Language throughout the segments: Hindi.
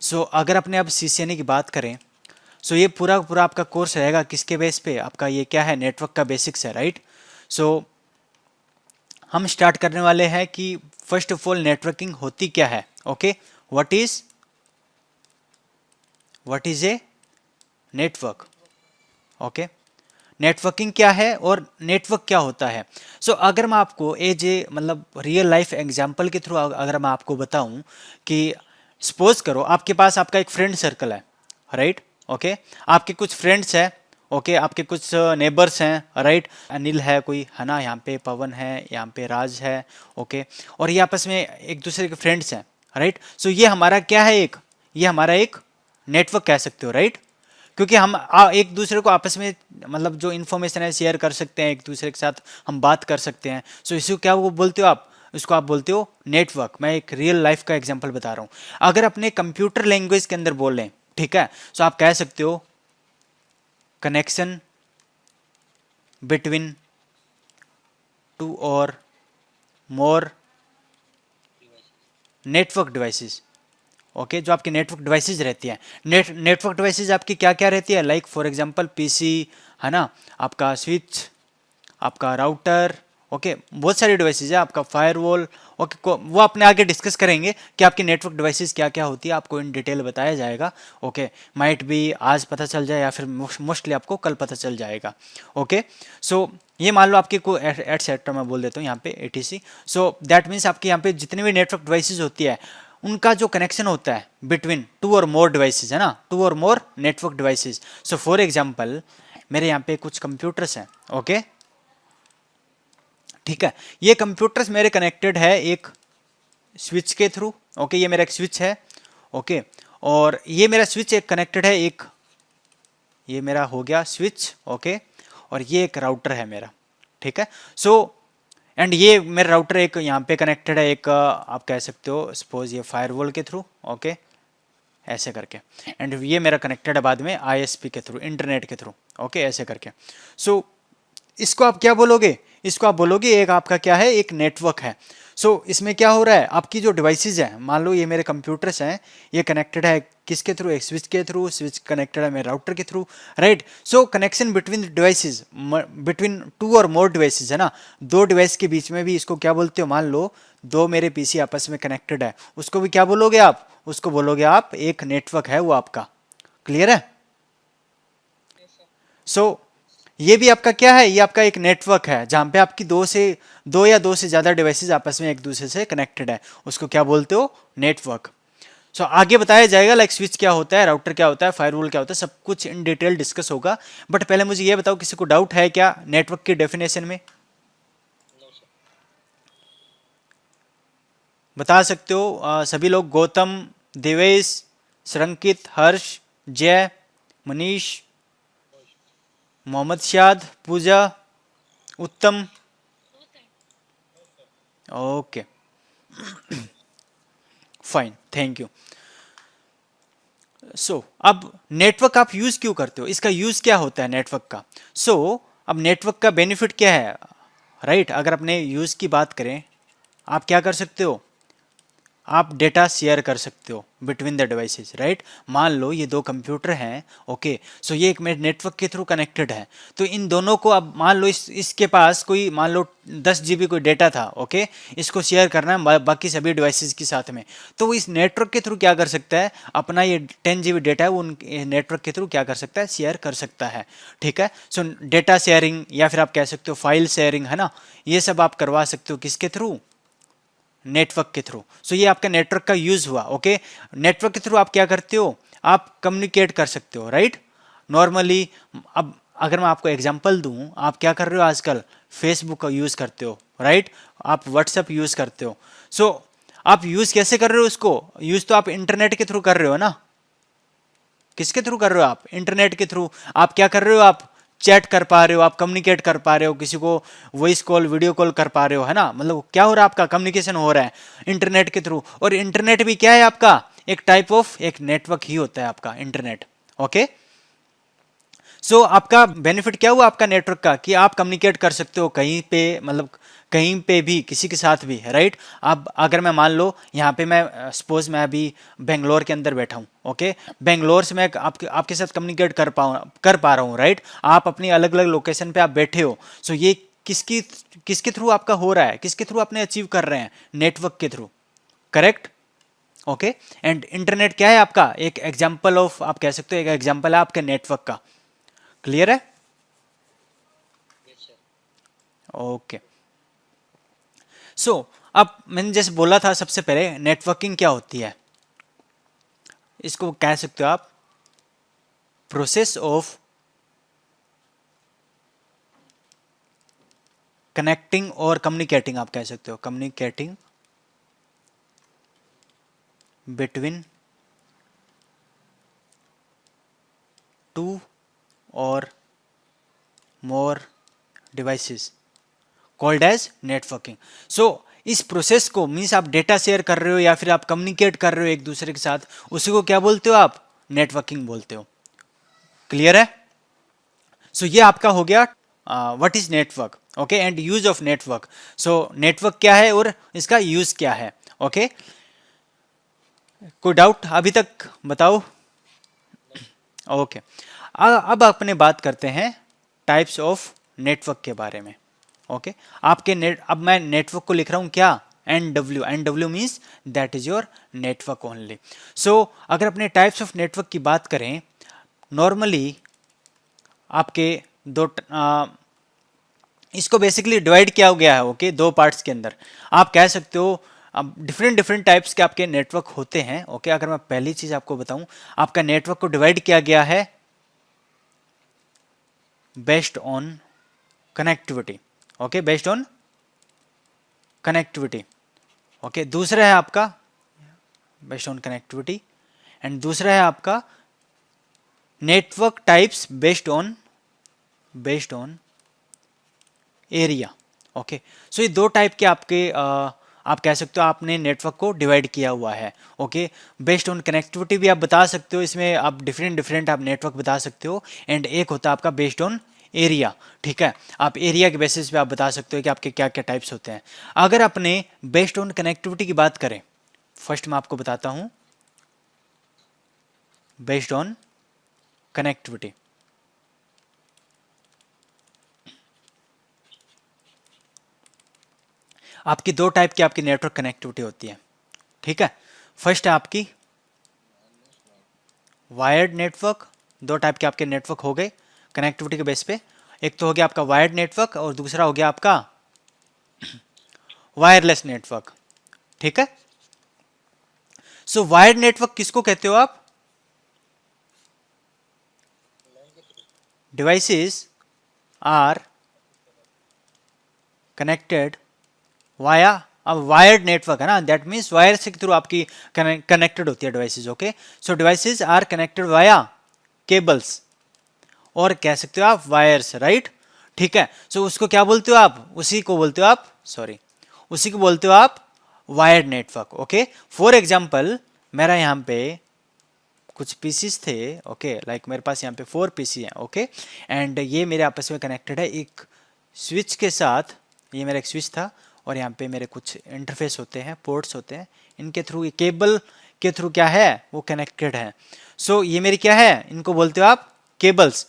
सो अगर अपने अब CCNA की बात करें, सो ये पूरा पूरा आपका कोर्स रहेगा किसके बेस पे, आपका ये क्या है, नेटवर्क का बेसिक्स है, राइट। सो हम स्टार्ट करने वाले हैं कि फर्स्ट ऑफ ऑल नेटवर्किंग होती क्या है। Okay, what is a network. Okay, networking क्या है और नेटवर्क क्या होता है। सो अगर मैं आपको एज ए मतलब रियल लाइफ एग्जांपल के थ्रू अगर मैं आपको बताऊं कि सपोज करो आपके पास आपका एक फ्रेंड सर्कल है, राइट। ओके, आपके कुछ फ्रेंड्स हैं, ओके, आपके कुछ नेबर्स हैं, राइट। अनिल है कोई, है ना, यहाँ पे पवन है, यहाँ पे राज है, ओके। और ये आपस में एक दूसरे के फ्रेंड्स हैं, राइट। सो ये हमारा क्या है, ये हमारा एक नेटवर्क कह सकते हो, राइट। क्योंकि हम एक दूसरे को आपस में मतलब जो इन्फॉर्मेशन है शेयर कर सकते हैं, एक दूसरे के साथ हम बात कर सकते हैं। सो इसको क्या वो बोलते हो आप, इसको आप बोलते हो नेटवर्क। मैं एक रियल लाइफ का एग्जांपल बता रहा हूँ। अगर अपने कंप्यूटर लैंग्वेज के अंदर बोल लें, ठीक है, सो आप कह सकते हो connection between two or more network devices. Okay, जो आपकी नेटवर्क डिवाइसेज रहती है, नेटवर्क डिवाइसेज आपकी क्या क्या रहती है, लाइक फॉर एग्जांपल पीसी, है ना, आपका स्विच, आपका राउटर, ओके, बहुत सारी डिवाइसेज है, आपका फायरवॉल। ओके, वो अपने आगे डिस्कस करेंगे कि आपकी नेटवर्क डिवाइसेज क्या क्या होती है, आपको इन डिटेल बताया जाएगा। ओके, माइट भी आज पता चल जाए या फिर मोस्टली आपको कल पता चल जाएगा। ओके, सो ये मान लो आपके को एटसेट्रा मैं बोल देता हूँ यहाँ पे ATC। सो दैट मीन्स आपके यहाँ पे जितनी भी नेटवर्क डिवाइसेज होती है उनका जो कनेक्शन होता है between two or more devices, है ना, two or more network devices. So for example मेरे यहाँ पे कुछ कंप्यूटर्स हैं, ओके, ठीक है। ये कंप्यूटर्स मेरे कनेक्टेड है एक स्विच के थ्रू, ओके, ये मेरा एक स्विच है, ओके। और ये मेरा स्विच एक कनेक्टेड है एक, ये मेरा हो गया स्विच, ओके। और ये एक राउटर है मेरा, ठीक है। सो एंड ये मेरा राउटर एक यहाँ पे कनेक्टेड है एक आप कह सकते हो सपोज ये फायरवॉल के थ्रू, ओके, ऐसे करके। एंड ये मेरा कनेक्टेड है बाद में ISP के थ्रू, इंटरनेट के थ्रू, ओके, ऐसे करके। सो इसको आप क्या बोलोगे, इसको आप बोलोगे एक आपका क्या है, एक नेटवर्क है। सो इसमें क्या हो रहा है, आपकी जो डिवाइसेज है, मान लो ये मेरे कंप्यूटर्स हैं, ये कनेक्टेड है किसके थ्रू, एक स्विच के थ्रू, स्विच कनेक्टेड है मेरे राउटर के through, right. So connection between devices, between two or more devices, है ना, दो डिवाइस के बीच में भी इसको क्या बोलते हो, मान लो दो मेरे PC आपस में कनेक्टेड है, उसको भी क्या बोलोगे आप, उसको बोलोगे आप एक नेटवर्क है वो आपका। क्लियर है। सो ये भी आपका क्या है, ये आपका एक नेटवर्क है जहां पे आपकी दो या दो से ज्यादा डिवाइसेस आपस में एक दूसरे से कनेक्टेड है, उसको क्या बोलते हो, नेटवर्क। सो आगे बताया जाएगा लाइक स्विच क्या होता है, राउटर क्या होता है, फायरवॉल क्या होता है, सब कुछ इन डिटेल डिस्कस होगा। बट पहले मुझे ये बताओ किसी को डाउट है क्या नेटवर्क की डेफिनेशन में, बता सकते हो सभी लोग, गौतम, देवेश, सरंकित, हर्ष, जय, मनीष, मोहम्मद शाद, पूजा, उत्तम, okay, fine, thank you. So अब नेटवर्क आप यूज क्यों करते हो, इसका यूज क्या होता है नेटवर्क का। सो अब नेटवर्क का बेनिफिट क्या है, राइट। अगर अपने यूज की बात करें, आप क्या कर सकते हो, आप डेटा शेयर कर सकते हो बिटवीन द डिवाइसेस, राइट। मान लो ये दो कंप्यूटर हैं, ओके, सो ये एक मेरे नेटवर्क के थ्रू कनेक्टेड है, तो इन दोनों को अब मान लो इसके पास कोई मान लो 10 GB कोई डेटा था, ओके, इसको शेयर करना है बाकी सभी डिवाइसेस के साथ में, तो वो इस नेटवर्क के थ्रू क्या कर सकता है, अपना ये 10 GB डेटा है वो नेटवर्क के थ्रू क्या कर सकता है, शेयर कर सकता है, ठीक है। सो डेटा शेयरिंग या फिर आप कह सकते हो फाइल शेयरिंग, है ना, ये सब आप करवा सकते हो किसके थ्रू, नेटवर्क के थ्रू। सो ये आपका नेटवर्क का यूज हुआ, ओके। नेटवर्क के थ्रू आप क्या करते हो, आप कम्युनिकेट कर सकते हो, राइट, नॉर्मली। अब अगर मैं आपको एग्जांपल दूं, आप क्या कर रहे हो आजकल, फेसबुक का यूज करते हो, राइट, आप व्हाट्सएप यूज करते हो। सो आप यूज कैसे कर रहे हो उसको, यूज तो आप इंटरनेट के थ्रू कर रहे हो ना, किसके थ्रू कर रहे हो आप, इंटरनेट के थ्रू। आप क्या कर रहे हो, आप चैट कर पा रहे हो, आप कम्युनिकेट कर पा रहे हो, किसी को वॉइस कॉल वीडियो कॉल कर पा रहे हो, है ना, मतलब क्या हो रहा है, आपका कम्युनिकेशन हो रहा है इंटरनेट के थ्रू। और इंटरनेट भी क्या है आपका, एक टाइप ऑफ एक नेटवर्क ही होता है आपका इंटरनेट, ओके। सो आपका बेनिफिट क्या हुआ आपका नेटवर्क का, कि आप कम्युनिकेट कर सकते हो कहीं पे, मतलब कहीं पे भी किसी के साथ भी, राइट। अब अगर मैं मान लो यहाँ पे मैं सपोज मैं अभी बेंगलोर के अंदर बैठा हूँ, ओके, बेंगलोर से मैं आपके साथ कम्युनिकेट कर पा रहा हूँ, राइट। आप अपनी अलग अलग लोकेशन पे आप बैठे हो, सो ये किसकी किसके थ्रू आपका हो रहा है, किसके थ्रू आपने अचीव कर रहे हैं, नेटवर्क के through, correct. Okay, and internet क्या है आपका, एक एग्जाम्पल ऑफ, आप कह सकते हो एक एग्जाम्पल है आपके नेटवर्क का। क्लियर है? ओके। सो अब मैंने जैसे बोला था सबसे पहले, नेटवर्किंग क्या होती है, इसको कह सकते हो आप प्रोसेस ऑफ कनेक्टिंग और कम्युनिकेटिंग, आप कह सकते हो communicating between two or more devices called as networking. सो इस प्रोसेस को मीन्स आप डेटा शेयर कर रहे हो या फिर आप कम्युनिकेट कर रहे हो एक दूसरे के साथ, उसी को क्या बोलते हो आप, नेटवर्किंग बोलते हो। क्लियर है? सो ये आपका हो गया what is network, okay, and use of network. So network क्या है और इसका यूज क्या है, ओके। कोई डाउट अभी तक बताओ? ओके, अब अपने बात करते हैं टाइप्स ऑफ नेटवर्क के बारे में, ओके। आपके नेट, अब मैं नेटवर्क को लिख रहा हूं क्या, N W means that is your network only. So अगर अपने टाइप्स ऑफ नेटवर्क की बात करें, नॉर्मली आपके दो इसको बेसिकली डिवाइड किया गया है, ओके, दो पार्ट्स के अंदर। आप कह सकते हो अब डिफरेंट डिफरेंट टाइप्स के आपके नेटवर्क होते हैं, ओके। अगर मैं पहली चीज आपको बताऊं, आपका नेटवर्क को डिवाइड किया गया है based on connectivity, okay, based on connectivity, okay. दूसरा है आपका बेस्ड ऑन कनेक्टिविटी, एंड दूसरा है आपका network types based on area, okay. So ये दो टाइप के आपके आप कह सकते हो आपने नेटवर्क को डिवाइड किया हुआ है, ओके। बेस्ड ऑन कनेक्टिविटी भी आप बता सकते हो, इसमें आप डिफरेंट डिफरेंट आप नेटवर्क बता सकते हो, एंड एक होता है आपका बेस्ड ऑन एरिया, ठीक है। आप एरिया के बेसिस पे आप बता सकते हो कि आपके क्या क्या टाइप्स होते हैं। अगर अपने बेस्ड ऑन कनेक्टिविटी की बात करें, फर्स्ट मैं आपको बताता हूं बेस्ड ऑन कनेक्टिविटी। आपकी दो टाइप की आपकी नेटवर्क कनेक्टिविटी होती है, ठीक है। फर्स्ट है आपकी वायर्ड नेटवर्क, दो टाइप के आपके नेटवर्क हो गए कनेक्टिविटी के बेस पे। एक तो हो गया आपका वायर्ड नेटवर्क और दूसरा हो गया आपका वायरलेस नेटवर्क, ठीक है। सो वायर्ड नेटवर्क किसको कहते हो आप, डिवाइसेस आर कनेक्टेड वाया, अब वायर्ड नेटवर्क है ना, दैट मीन्स वायर से थ्रू आपकी कनेक्टेड होती है devices, okay. So devices are connected via cables, और कह सकते हो आप वायर्स, राइट, ठीक है। सो उसको क्या बोलते हो आप, उसी को बोलते हो आप, सॉरी, उसी को बोलते हो आप wired network, okay. For example मेरा यहाँ पे कुछ पीसीस थे, ओके, लाइक मेरे पास यहाँ पे 4 पीसी हैं, ओके, एंड ये मेरे आपस में कनेक्टेड है एक स्विच के साथ। ये मेरा एक स्विच था और यहाँ पे मेरे कुछ इंटरफेस होते हैं, पोर्ट्स होते हैं, इनके थ्रू, ये केबल के थ्रू क्या है वो कनेक्टेड है। सो ये मेरी क्या है, इनको बोलते हो आप केबल्स।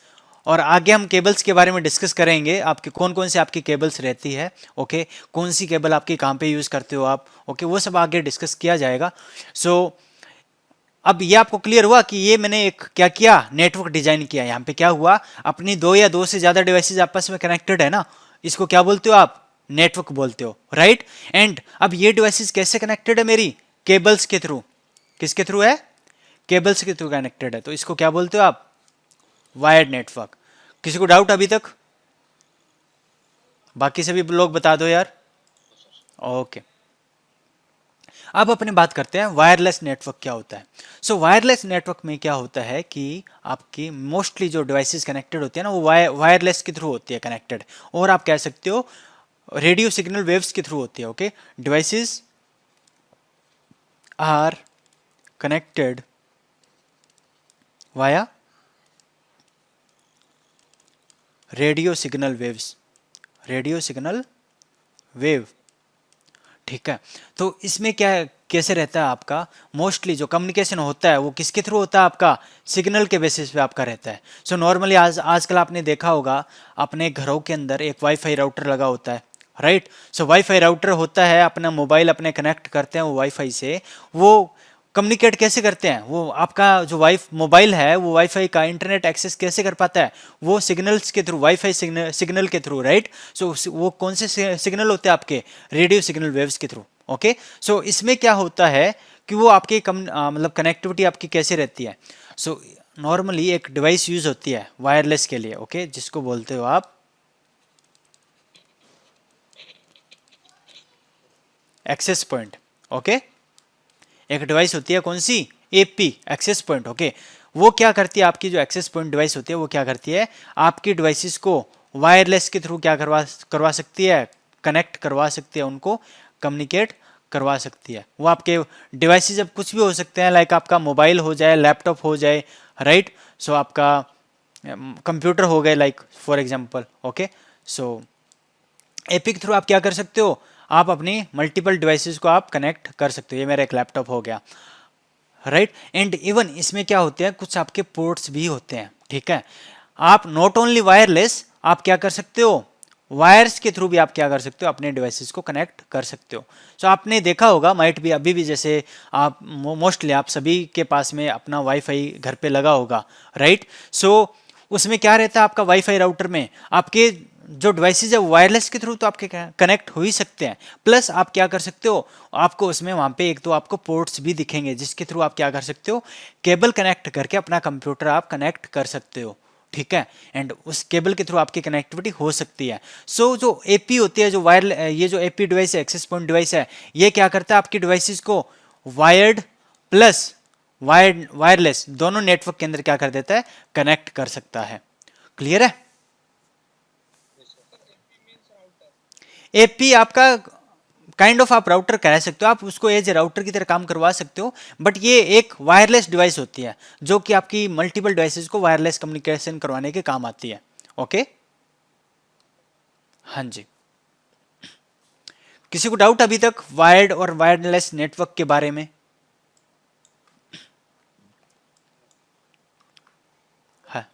और आगे हम केबल्स के बारे में डिस्कस करेंगे, आपके कौन कौन से आपकी केबल्स रहती है, ओके, कौन सी केबल आपकी कहाँ पे यूज़ करते हो आप, ओके, वो सब आगे डिस्कस किया जाएगा। सो अब ये आपको क्लियर हुआ कि ये मैंने एक क्या किया, नेटवर्क डिजाइन किया। यहाँ पे क्या हुआ, अपनी दो या दो से ज्यादा डिवाइसेज आपस में कनेक्टेड है ना, इसको क्या बोलते हो आप, नेटवर्क बोलते हो, राइट। एंड अब ये डिवाइसेज कैसे कनेक्टेड है मेरी, केबल्स के थ्रू। किसके थ्रू है, केबल्स के थ्रू कनेक्टेड है, तो इसको क्या बोलते हो आप, वायर्ड नेटवर्क। किसी को डाउट अभी तक, बाकी सभी लोग बता दो यार, ओके। अब अपने बात करते हैं वायरलेस नेटवर्क क्या होता है। सो वायरलेस नेटवर्क में क्या होता है कि आपकी मोस्टली जो डिवाइसेस कनेक्टेड होती है ना, वो वायरलेस के थ्रू होती है कनेक्टेड, और आप कह सकते हो रेडियो सिग्नल वेव्स के थ्रू होती है, okay. Devices are connected via radio signal waves, radio signal wave, ठीक है। तो इसमें क्या कैसे रहता है आपका, मोस्टली जो कम्युनिकेशन होता है वो किसके थ्रू होता है आपका, सिग्नल के बेसिस पे आपका रहता है। सो नॉर्मली आजकल आपने देखा होगा अपने घरों के अंदर एक वाईफाई राउटर लगा होता है, राइट। सो वाईफाई राउटर होता है, अपना मोबाइल अपने कनेक्ट करते हैं वो वाईफाई से, वो कम्युनिकेट कैसे करते हैं, वो आपका जो मोबाइल है वो वाईफाई का इंटरनेट एक्सेस कैसे कर पाता है, वो सिग्नल्स के थ्रू, वाईफाई सिग्नल के थ्रू, राइट। सो वो कौन से सिग्नल होते हैं आपके, रेडियो सिग्नल वेव्स के थ्रू, ओके। सो इसमें क्या होता है कि वो आपके मतलब कनेक्टिविटी आपकी कैसे रहती है। सो नॉर्मली एक डिवाइस यूज होती है वायरलेस के लिए, ओके, जिसको बोलते हो आप एक्सेस पॉइंट, ओके। एक डिवाइस होती है कौन सी, एपी, एक्सेस पॉइंट, ओके। वो क्या करती है, आपकी जो एक्सेस पॉइंट डिवाइस होती है वो क्या करती है, आपकी डिवाइसेस को वायरलेस के थ्रू क्या करवा करवा सकती है, कनेक्ट करवा सकती है, उनको कम्युनिकेट करवा सकती है। वो आपके डिवाइसेस अब कुछ भी हो सकते हैं, लाइक आपका मोबाइल हो जाए, लैपटॉप हो जाए, राइट। सो आपका कंप्यूटर हो गए, like for example, okay. So AP के थ्रू आप क्या कर सकते हो, आप अपनी मल्टीपल डिवाइसेस को आप कनेक्ट कर सकते हो। ये मेरा एक लैपटॉप हो गया, राइट। एंड इवन इसमें क्या होते हैं, कुछ आपके पोर्ट्स भी होते हैं, ठीक है। आप नॉट ओनली वायरलेस, आप क्या कर सकते हो, वायर्स के थ्रू भी आप क्या कर सकते हो, अपने डिवाइसेस को कनेक्ट कर सकते हो। सो आपने देखा होगा, माइट भी अभी भी, जैसे आप मोस्टली आप सभी के पास में अपना वाईफाई घर पे लगा होगा, राइट। सो उसमें क्या रहता है आपका वाईफाई राउटर में, आपके जो डिवाइसेज है वायरलेस के थ्रू तो आपके कनेक्ट हो ही सकते हैं, प्लस आप क्या कर सकते हो, आपको उसमें वहाँ पे एक दो आपको पोर्ट्स भी दिखेंगे जिसके थ्रू आप क्या कर सकते हो, केबल कनेक्ट करके अपना कंप्यूटर आप कनेक्ट कर सकते हो, ठीक है। एंड उस केबल के थ्रू आपकी कनेक्टिविटी हो सकती है। सो जो एपी होती है, जो ये जो एपी डिवाइस है, एक्सेस पॉइंट डिवाइस है, ये क्या करता है, आपकी डिवाइसेस को वायर्ड प्लस वायरलेस दोनों नेटवर्क के अंदर क्या कर देता है, कनेक्ट कर सकता है। क्लियर है। एपी आपका काइंड ऑफ आप राउटर कह सकते हो, आप उसको एज ए राउटर की तरह काम करवा सकते हो, बट ये एक वायरलेस डिवाइस होती है जो कि आपकी मल्टीपल डिवाइसेस को वायरलेस कम्युनिकेशन करवाने के काम आती है, ओके। हाँ जी, किसी को डाउट अभी तक वायर्ड और वायरलेस नेटवर्क के बारे में? है,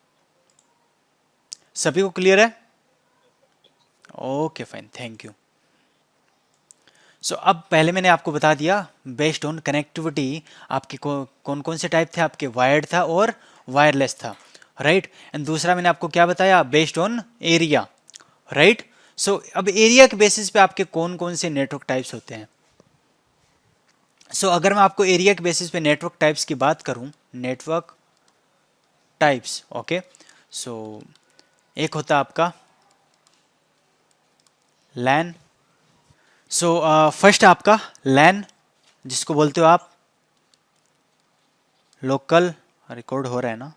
सभी को क्लियर है? Okay fine, thank you. So अब पहले मैंने आपको बता दिया बेस्ड ऑन कनेक्टिविटी आपके कौन कौन से टाइप थे, आपके वायर्ड था और वायरलेस था, राइट। एंड दूसरा मैंने आपको क्या बताया, बेस्ड ऑन एरिया, राइट। सो अब एरिया के बेसिस पे आपके कौन कौन से नेटवर्क टाइप्स होते हैं। सो अगर मैं आपको एरिया के बेसिस पे नेटवर्क टाइप्स की बात करूं, नेटवर्क टाइप्स, ओके। सो एक होता है आपका लैन। सो फर्स्ट आपका लैन, जिसको बोलते हो आप लोकल, रिकॉर्ड हो रहा है ना,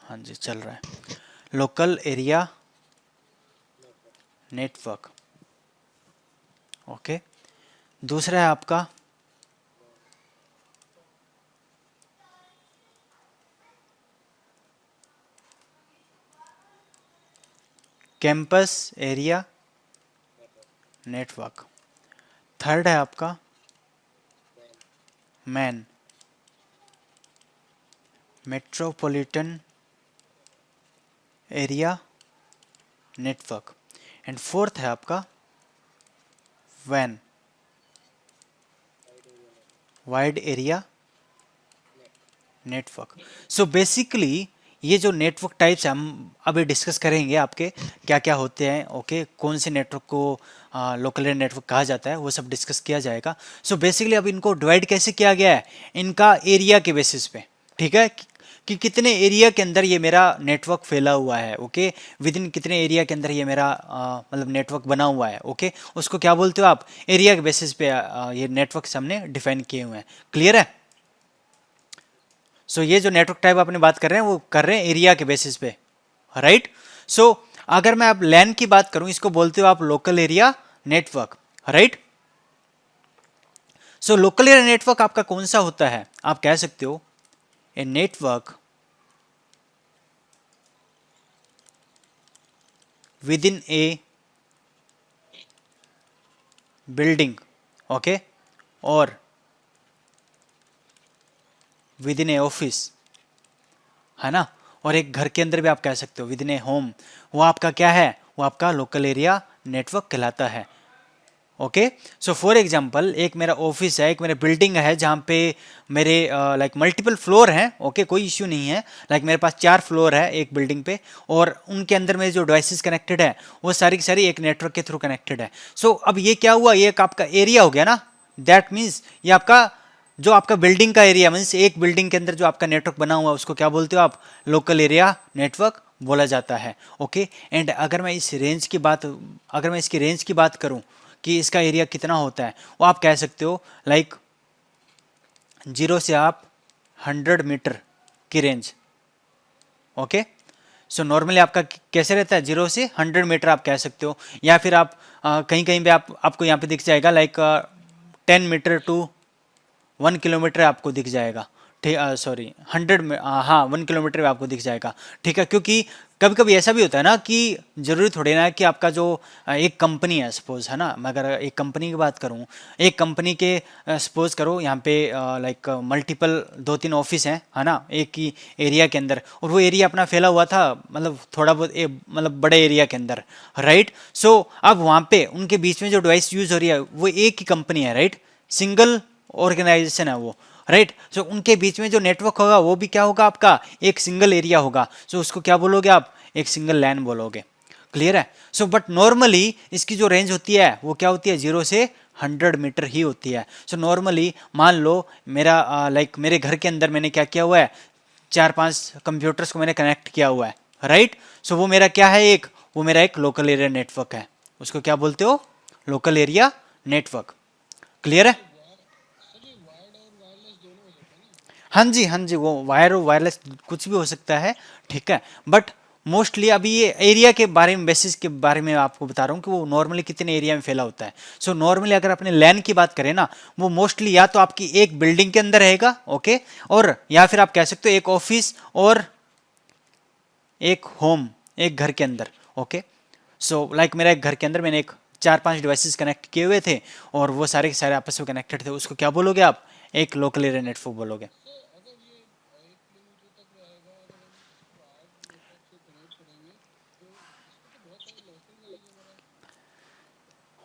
हाँ जी चल रहा है, लोकल एरिया नेटवर्क, ओके। दूसरा है आपका कैंपस एरिया नेटवर्क। थर्ड है आपका MAN, metropolitan area network. And fourth है आपका वैन, wide area network. So basically ये जो नेटवर्क टाइप्स हम अभी डिस्कस करेंगे, आपके क्या क्या होते हैं, ओके, कौन से नेटवर्क को लोकल एरिया नेटवर्क कहा जाता है, वो सब डिस्कस किया जाएगा। सो बेसिकली अब इनको डिवाइड कैसे किया गया है, इनका एरिया के बेसिस पे, ठीक है, कि कितने एरिया के अंदर ये मेरा नेटवर्क फैला हुआ है, ओके, विद इन कितने एरिया के अंदर ये मेरा मतलब नेटवर्क बना हुआ है, ओके, उसको क्या बोलते हो आप, एरिया के बेसिस पे ये नेटवर्क हमने डिफाइन किए हुए हैं। क्लियर है। सो ये जो नेटवर्क टाइप आपने बात कर रहे हैं वो कर रहे हैं एरिया के बेसिस पे, राइट। सो अगर मैं अब लैन की बात करूं, इसको बोलते हो आप local area network, right. So local area network आपका कौन सा होता है, आप कह सकते हो a network within a building, okay, और विद इन ए ऑफिस, है ना, और एक घर के अंदर भी आप कह सकते हो विद इन ए होम, वो आपका क्या है, वो आपका लोकल एरिया नेटवर्क कहलाता है। ओके, सो फॉर एग्जांपल एक मेरा ऑफिस है, एक मेरा बिल्डिंग है जहाँ पे मेरे लाइक मल्टीपल फ्लोर हैं, ओके, कोई इश्यू नहीं है, लाइक मेरे पास 4 फ्लोर है एक बिल्डिंग पे, और उनके अंदर में जो डिवाइसेस कनेक्टेड है वो सारी की सारी एक नेटवर्क के थ्रू कनेक्टेड है। सो अब ये क्या हुआ, ये एक आपका एरिया हो गया ना, दैट मीन्स ये आपका जो आपका बिल्डिंग का एरिया, मीन्स एक बिल्डिंग के अंदर जो आपका नेटवर्क बना हुआ है उसको क्या बोलते हो आप, लोकल एरिया नेटवर्क बोला जाता है। ओके, एंड अगर मैं इस रेंज की बात, अगर मैं इसकी रेंज की बात करूं कि इसका एरिया कितना होता है, वो आप कह सकते हो लाइक 0 से आप 100 मीटर की रेंज। ओके, सो नॉर्मली आपका कैसे रहता है, 0 से 100 मीटर आप कह सकते हो, या फिर आप कहीं कहीं पे आपको यहाँ पे दिख जाएगा लाइक 10 मीटर टू 1 किलोमीटर आपको दिख जाएगा, ठीक, सॉरी 100 में, हाँ 1 किलोमीटर में आपको दिख जाएगा, ठीक है, क्योंकि कभी कभी ऐसा भी होता है ना कि जरूरी थोड़ी ना है कि आपका जो एक कंपनी है सपोज, है ना, मैं अगर एक कंपनी की बात करूँ, एक कंपनी के सपोज करो यहाँ पे लाइक मल्टीपल 2-3 ऑफिस हैं, है ना, एक ही एरिया के अंदर, और वो एरिया अपना फैला हुआ था, मतलब थोड़ा बहुत मतलब बड़े एरिया के अंदर, राइट। सो अब वहाँ पे उनके बीच में जो डिवाइस यूज हो रही है वो एक ही कंपनी है, राइट, सिंगल ऑर्गेनाइजेशन है वो, राइट। सो उनके बीच में जो नेटवर्क होगा वो भी क्या होगा, आपका एक सिंगल एरिया होगा, सो उसको क्या बोलोगे आप, एक सिंगल लैन बोलोगे, क्लियर है। सो बट नॉर्मली इसकी जो रेंज होती है वो क्या होती है, 0 से 100 मीटर ही होती है। सो नॉर्मली मान लो मेरा लाइक मेरे घर के अंदर मैंने क्या किया हुआ है, 4-5 कंप्यूटर्स को मैंने कनेक्ट किया हुआ है, राइट। सो वो मेरा क्या है, एक वो मेरा एक लोकल एरिया नेटवर्क है, उसको क्या बोलते हो, लोकल एरिया नेटवर्क, क्लियर है। हाँ जी, हाँ जी, वो वायर और वायरलेस कुछ भी हो सकता है, ठीक है, बट मोस्टली अभी ये एरिया के बारे में, बेसिस के बारे में आपको बता रहा हूँ कि वो नॉर्मली कितने एरिया में फैला होता है। सो नॉर्मली अगर अपने लैन की बात करें ना, वो मोस्टली या तो आपकी एक बिल्डिंग के अंदर रहेगा, ओके, और या फिर आप कह सकते हो एक ऑफिस और एक होम, एक घर के अंदर, ओके। सो लाइक मेरा एक घर के अंदर मैंने एक 4-5 डिवाइसेस कनेक्ट किए हुए थे और वो सारे के सारे आपस में कनेक्टेड थे, उसको क्या बोलोगे आप, एक लोकल एरिया नेटवर्क बोलोगे।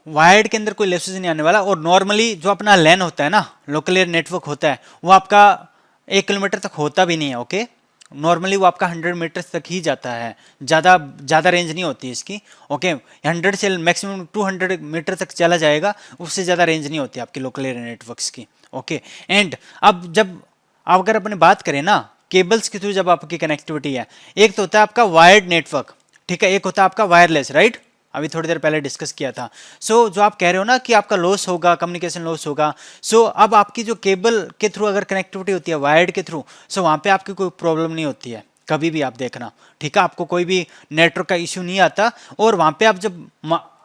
वायर्ड के अंदर कोई लॉसेस नहीं आने वाला, और नॉर्मली जो अपना लैन होता है ना, लोकल एयर नेटवर्क होता है, वो आपका 1 किलोमीटर तक होता भी नहीं है, ओके, नॉर्मली वो आपका 100 मीटर तक ही जाता है, ज़्यादा ज़्यादा रेंज नहीं होती इसकी, ओके, 100 से मैक्सिमम 200 मीटर तक चला जाएगा, उससे ज़्यादा रेंज नहीं होती आपकी लोकल एयर नेटवर्क्स की, ओके। एंड अब जब आप अगर अपने बात करें ना, केबल्स के थ्रू जब आपकी कनेक्टिविटी है, एक तो होता है आपका वायर्ड नेटवर्क, ठीक है, एक होता है आपका वायरलेस, राइट, अभी थोड़ी देर पहले डिस्कस किया था। सो जो आप कह रहे हो ना कि आपका लॉस होगा, कम्युनिकेशन लॉस होगा, सो अब आपकी जो केबल के थ्रू अगर कनेक्टिविटी होती है वायर्ड के थ्रू, सो वहाँ पे आपकी कोई प्रॉब्लम नहीं होती है कभी भी, आप देखना, ठीक है, आपको कोई भी नेटवर्क का इश्यू नहीं आता। और वहाँ पे आप जब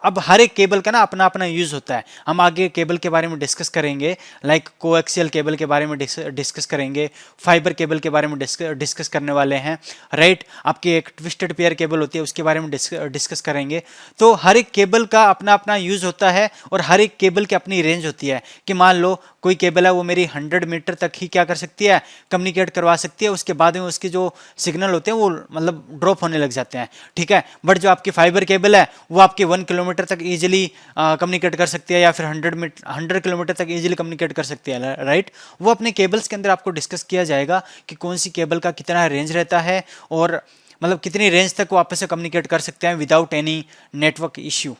अब हर एक केबल का ना अपना अपना यूज़ होता है, हम आगे केबल के बारे में डिस्कस करेंगे, लाइक कोएक्सियल केबल के बारे में डिस्कस करेंगे, फाइबर केबल के बारे में डिस्कस करने वाले हैं, राइट, आपकी एक ट्विस्टेड पेयर केबल होती है उसके बारे में डिस्कस करेंगे। तो हर एक केबल का अपना अपना यूज़ होता है और हर एक केबल की अपनी रेंज होती है, कि मान लो कोई केबल है वो मेरी 100 मीटर तक ही क्या कर सकती है, कम्युनिकेट करवा सकती है, उसके बाद में उसके जो सिग्नल होते हैं वो मतलब ड्रॉप होने लग जाते हैं, ठीक है। बट जो आपकी फाइबर केबल है वो आपके 1 किलोमीटर तक इजीली कम्युनिकेट कर सकती है, या फिर 100 किलोमीटर तक इजीली कम्युनिकेट कर सकती है, राइट। वो अपने केबल्स के अंदर आपको डिस्कस किया जाएगा कि कौन सी केबल का कितना रेंज रहता है, और मतलब कितनी रेंज तक वो आपस में कम्युनिकेट कर सकते हैं without any network issue,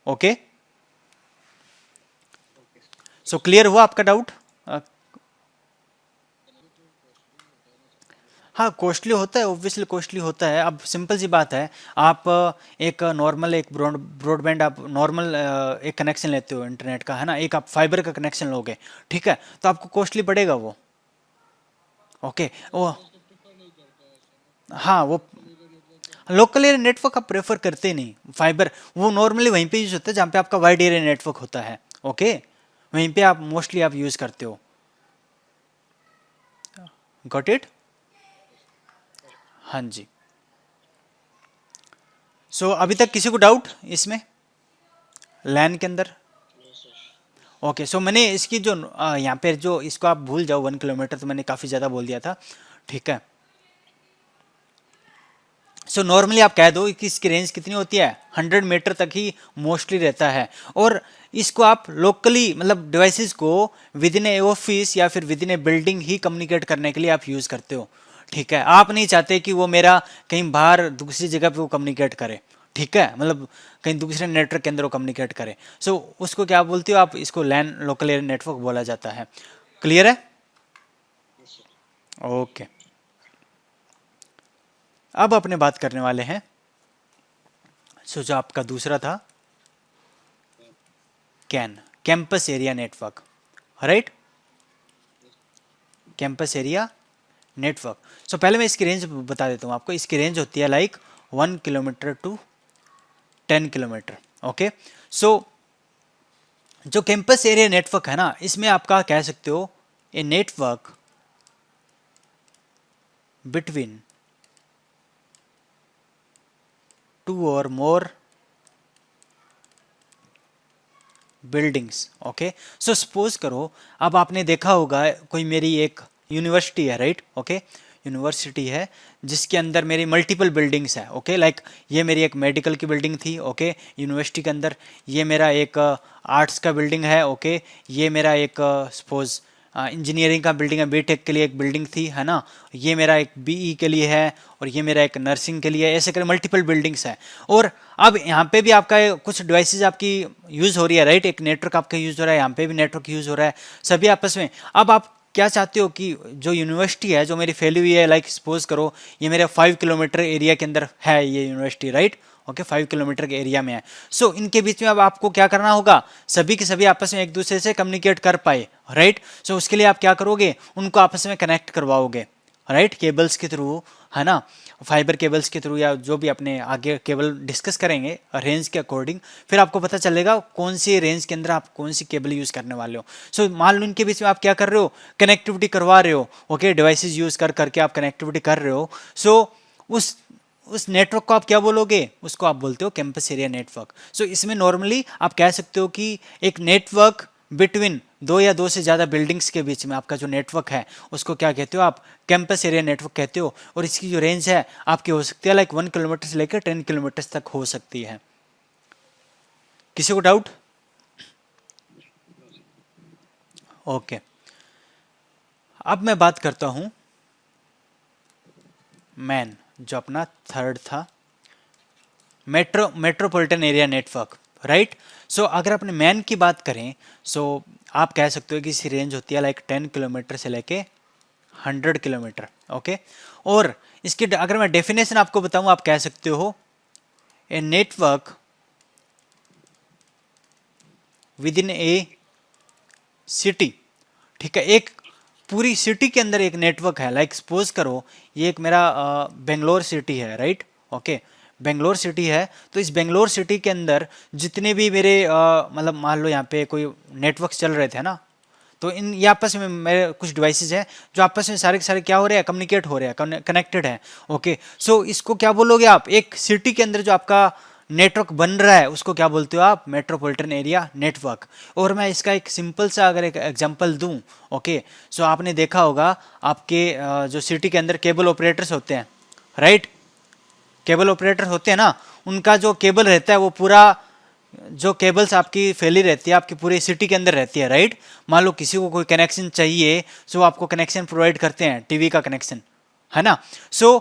okay. So clear हुआ आपका डाउट। हाँ, कॉस्टली होता है, ऑब्वियसली कॉस्टली होता है। अब सिंपल सी बात है, आप एक नॉर्मल एक ब्रॉडबैंड आप नॉर्मल एक कनेक्शन लेते हो इंटरनेट का, है ना, एक आप फाइबर का कनेक्शन लोगे, ठीक है, तो आपको कॉस्टली पड़ेगा वो, ओके, वो हाँ, वो लोकल एरिया नेटवर्क आप प्रेफर करते ही नहीं, फाइबर वो नॉर्मली वहीं पे यूज होता है जहाँ पे आपका वाइड एरिया नेटवर्क होता है, ओके, वहीं पे आप मोस्टली आप यूज करते हो, गॉट इट। हाँ जी। सो अभी तक किसी को डाउट इसमें लैन के अंदर? ओके, सो मैंने इसकी जो यहाँ पे जो इसको आप भूल जाओ 1 किलोमीटर, तो मैंने काफ़ी ज़्यादा बोल दिया था, ठीक है। सो नॉर्मली आप कह दो कि इसकी रेंज कितनी होती है, 100 मीटर तक ही मोस्टली रहता है। और इसको आप लोकली मतलब डिवाइसेस को विद इन ए ऑफिस या फिर with in a building he communicate करने के लिए आप यूज़ करते हो, ठीक है। आप नहीं चाहते कि वो मेरा कहीं बाहर दूसरी जगह पे वो कम्युनिकेट करे, ठीक है, मतलब कहीं दूसरे नेटवर्क के अंदर वो कम्युनिकेट करे। सो उसको क्या बोलते हो आप, इसको लैन लोकल एरिया नेटवर्क बोला जाता है। क्लियर है? ओके, अब अपने बात करने वाले हैं। सो जो आपका दूसरा था can, campus area network, right, campus area network. So पहले मैं इसकी रेंज बता देता हूँ आपको। इसकी रेंज होती है like 1 kilometre to 10 kilometre. Okay, so जो कैंपस एरिया नेटवर्क है ना, इसमें आपका कह सकते हो ए नेटवर्क बिटवीन 2 और मोर बिल्डिंग्स। ओके, सो सपोज करो, अब आपने देखा होगा कोई मेरी एक यूनिवर्सिटी है, राइट, ओके, यूनिवर्सिटी है जिसके अंदर मेरी मल्टीपल बिल्डिंग्स है। ओके, लाइक ये मेरी एक मेडिकल की बिल्डिंग थी, ओके, यूनिवर्सिटी के अंदर। ये मेरा एक आर्ट्स का बिल्डिंग है, ओके। ये मेरा एक सपोज इंजीनियरिंग का बिल्डिंग है, बीटेक के लिए एक बिल्डिंग थी, है ना। ये मेरा एक बीई के लिए है, और ये मेरा एक नर्सिंग के लिए, ऐसे कर मल्टीपल बिल्डिंग्स है। और अब यहाँ पे भी आपका कुछ डिवाइसेज आपकी यूज़ हो रही है, राइट, एक नेटवर्क आपका यूज़ हो रहा है, यहाँ पे भी नेटवर्क यूज़ हो रहा है, सभी आपस में। अब आप क्या चाहते हो कि जो यूनिवर्सिटी है जो मेरी फैली हुई है, लाइक सपोज करो ये मेरे 5 किलोमीटर एरिया के अंदर है ये यूनिवर्सिटी, राइट, ओके, 5 किलोमीटर के एरिया में है। सो इनके बीच में अब आपको क्या करना होगा, सभी के सभी आपस में एक दूसरे से कम्युनिकेट कर पाए, राइट। सो उसके लिए आप क्या करोगे, उनको आपस में कनेक्ट करवाओगे, राइट, केबल्स के थ्रू, है ना, फाइबर केबल्स के थ्रू, या जो भी अपने आगे केबल डिस्कस करेंगे रेंज के अकॉर्डिंग, फिर आपको पता चलेगा कौन सी रेंज के अंदर आप कौन सी केबल यूज़ करने वाले हो। सो मान लो इनके बीच में आप क्या कर रहे हो, कनेक्टिविटी करवा रहे हो, ओके, डिवाइसेस यूज़ कर करके आप कनेक्टिविटी कर रहे हो। सो उस नेटवर्क को आप क्या बोलोगे, उसको आप बोलते हो कैंपस एरिया नेटवर्क। सो इसमें नॉर्मली आप कह सकते हो कि एक नेटवर्क बिटवीन दो या दो से ज़्यादा बिल्डिंग्स के बीच में आपका जो नेटवर्क है उसको क्या कहते हो आप, कैंपस एरिया नेटवर्क कहते हो। और इसकी जो रेंज है आपकी हो सकती है लाइक 1 किलोमीटर से लेकर 10 किलोमीटर तक हो सकती है। किसी को डाउट? ओके, अब मैं बात करता हूँ मैन, जो अपना थर्ड था, मेट्रोपॉलिटन एरिया नेटवर्क, राइट। सो अगर अपने मैन की बात करें, सो आप कह सकते हो कि इसकी रेंज होती है लाइक 10 किलोमीटर से लेके 100 किलोमीटर, ओके। और इसकी अगर मैं डेफिनेशन आपको बताऊं, आप कह सकते हो a network within a city, ठीक है, एक पूरी सिटी के अंदर एक नेटवर्क है। लाइक सपोज करो ये एक मेरा बेंगलोर सिटी है, राइट, ओके, बेंगलोर सिटी है। तो इस बेंगलोर सिटी के अंदर जितने भी मेरे मतलब मान लो यहाँ पे कोई नेटवर्क चल रहे थे ना, तो इन ये आपस में मेरे कुछ डिवाइसेस हैं जो आपस में सारे के सारे क्या हो रहे हैं, कम्युनिकेट हो रहे हैं, कनेक्टेड है, ओके। सो इसको क्या बोलोगे आप, एक सिटी के अंदर जो आपका नेटवर्क बन रहा है उसको क्या बोलते हो आप, मेट्रोपॉलिटन एरिया नेटवर्क। और मैं इसका एक सिंपल सा अगर एक एग्जांपल दूं, ओके, सो आपने देखा होगा आपके जो सिटी के अंदर केबल ऑपरेटर्स होते हैं, राइट, केबल ऑपरेटर होते हैं ना, उनका जो केबल रहता है वो पूरा, जो केबल्स आपकी फैली रहती है आपकी पूरी सिटी के अंदर रहती है, राइट। मान लो किसी को कोई कनेक्शन चाहिए, सो आपको कनेक्शन प्रोवाइड करते हैं, टीवी का कनेक्शन, है ना। सो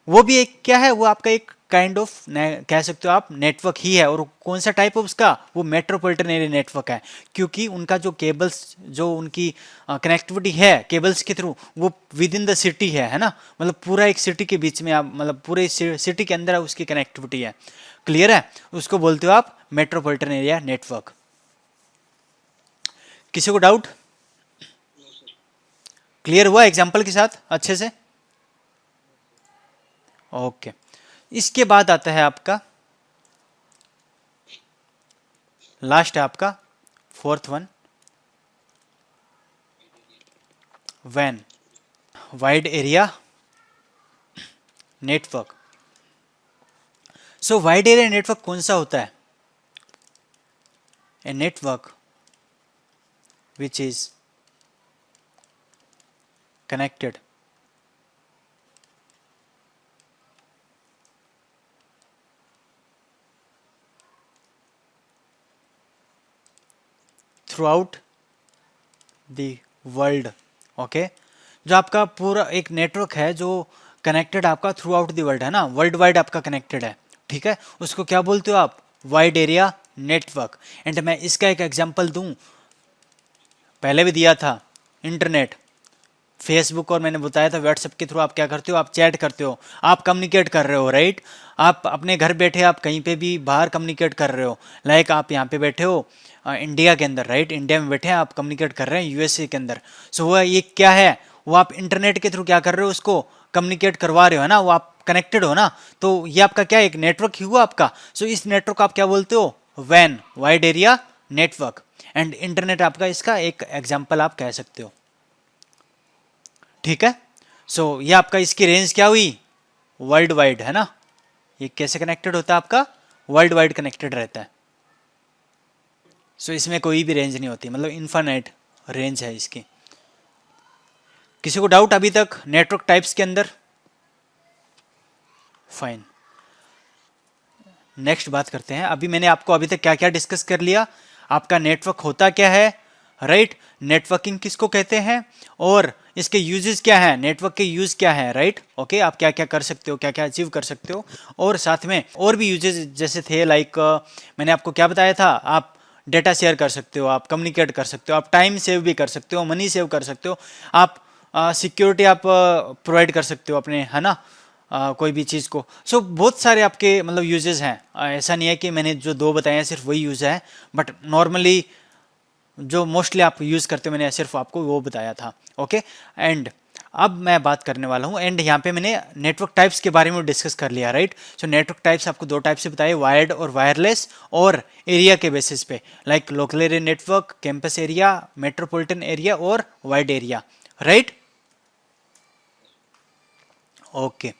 वो भी एक क्या है, वो आपका एक काइंड ऑफ कह सकते हो आप नेटवर्क ही है। और कौन सा टाइप है उसका, वो मेट्रोपॉलिटन एरिया नेटवर्क है, क्योंकि उनका जो केबल्स, जो उनकी कनेक्टिविटी है केबल्स के थ्रू, वो विद इन द सिटी है ना, मतलब पूरा एक सिटी के बीच में आप, मतलब पूरे सिटी के अंदर उसकी कनेक्टिविटी है। क्लियर है? उसको बोलते हो आप मेट्रोपॉलिटन एरिया नेटवर्क। किसी को डाउट? क्लियर हुआ एग्जांपल के साथ अच्छे से? ओके, इसके बाद आता है आपका लास्ट है आपका फोर्थ वन, वैन, wide area network. So wide area network कौन सा होता है? A network which is connected throughout the world. Okay, जो आपका पूरा एक नेटवर्क है जो कनेक्टेड आपका थ्रू आउट द वर्ल्ड है ना, वर्ल्ड वाइड आपका कनेक्टेड है, ठीक है, उसको क्या बोलते हो आप? Wide area network. एंड मैं इसका एक एग्जांपल दूं, पहले भी दिया था, इंटरनेट, फेसबुक, और मैंने बताया था व्हाट्सएप के थ्रू आप क्या करते हो, आप चैट करते हो, आप कम्युनिकेट कर रहे हो, राइट? आप अपने घर बैठे आप कहीं पे भी बाहर कम्युनिकेट कर रहे हो, लाइक आप यहाँ पे बैठे हो इंडिया के अंदर, राइट? इंडिया में बैठे हैं आप, कम्युनिकेट कर रहे हैं यूएसए के अंदर। सो वो ये क्या है, वो आप इंटरनेट के थ्रू क्या कर रहे हो, उसको कम्युनिकेट करवा रहे हो, है ना, वो आप कनेक्टेड हो ना, तो ये आपका क्या एक नेटवर्क ही हुआ आपका। सो इस नेटवर्क आप क्या बोलते हो? वैन, wide area network. And internet आपका इसका एक एग्जाम्पल आप कह सकते हो, ठीक है। सो ये आपका इसकी रेंज क्या हुई? वर्ल्ड वाइड, है ना। ये कैसे कनेक्टेड होता है आपका? वर्ल्ड वाइड कनेक्टेड रहता है। सो इसमें कोई भी रेंज नहीं होती, मतलब इनफाइनाइट रेंज है इसकी। किसी को डाउट अभी तक नेटवर्क टाइप्स के अंदर? फाइन, नेक्स्ट बात करते हैं। अभी मैंने आपको अभी तक क्या क्या डिस्कस कर लिया, आपका नेटवर्क होता क्या है, राइट? नेटवर्किंग किसको कहते हैं, और इसके यूजेस क्या हैं, नेटवर्क के यूज क्या है, राइट? ओके, आप क्या क्या कर सकते हो, क्या क्या अचीव कर सकते हो, और साथ में और भी यूजेस जैसे थे, लाइक मैंने आपको क्या बताया था, आप डेटा शेयर कर सकते हो, आप कम्युनिकेट कर सकते हो, आप टाइम सेव भी कर सकते हो, मनी सेव कर सकते हो, आप सिक्योरिटी आप प्रोवाइड कर सकते हो अपने, है ना, कोई भी चीज़ को। सो बहुत सारे आपके मतलब यूजेस हैं, ऐसा नहीं है कि मैंने जो दो बताए हैं सिर्फ वही यूज़ है, बट नॉर्मली जो मोस्टली आप यूज़ करते हो मैंने सिर्फ आपको वो बताया था। ओके, एंड अब मैं बात करने वाला हूँ, एंड यहाँ पे मैंने नेटवर्क टाइप्स के बारे में डिस्कस कर लिया, राइट? सो नेटवर्क टाइप्स आपको दो टाइप से बताए, वायर्ड और वायरलेस, और एरिया के बेसिस पे, like local area network, campus area, metropolitan area और वाइड एरिया, राइट? ओके।